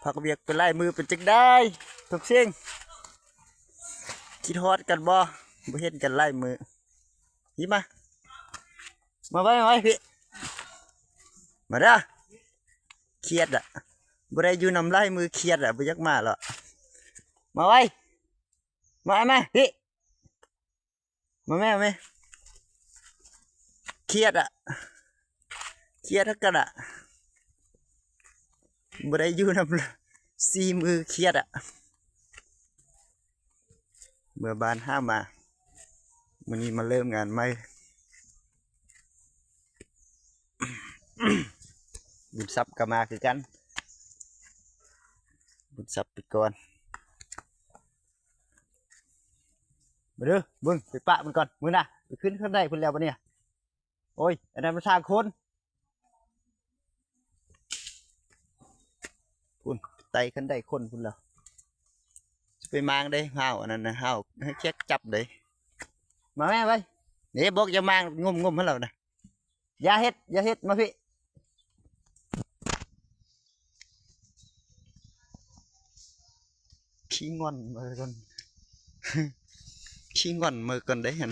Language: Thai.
พักเวียกไปไล่มือเป็นจังได้ทุกสิ่งคิดฮอดกันบ่เห็นกันไล่มือยิ้มมาไว้พี่มาเด้อเครียดอ่ะบ่ได้อยู่นำไล่มือเครียดอ่ะบ่อยากมาหรอกมาไว้มาพี่มาแม่เครียดอ่ะเครียดทักกันอ่ะบ่ได้อยู่นำซีมือเครียดอ่ะเมื่อบานห้ามาวันนี้มาเริ่มงานใหม่บุญทรัพย์ก็มาคือกันบุญทรัพย์ไปก่อนมาเด้อมึงไปปะมันก่อนมึงนะไปขึ้นข้างในพุ่นแล้วปะเนี่ยโอ้ยอันนั้นมันทางคนพุ่นไต่ขึ้นได้คนพุ่นแล้วจะไปมางได้ห้าวอันนั้นนะห้าวให้เช็คจับได้มาแม่ไปนี่บอกอย่ามางงมให้เรานะอย่าเฮ็ดมาพี่ขี้งอนมือก่อน ขี้งอนมือก่อนได้เห็น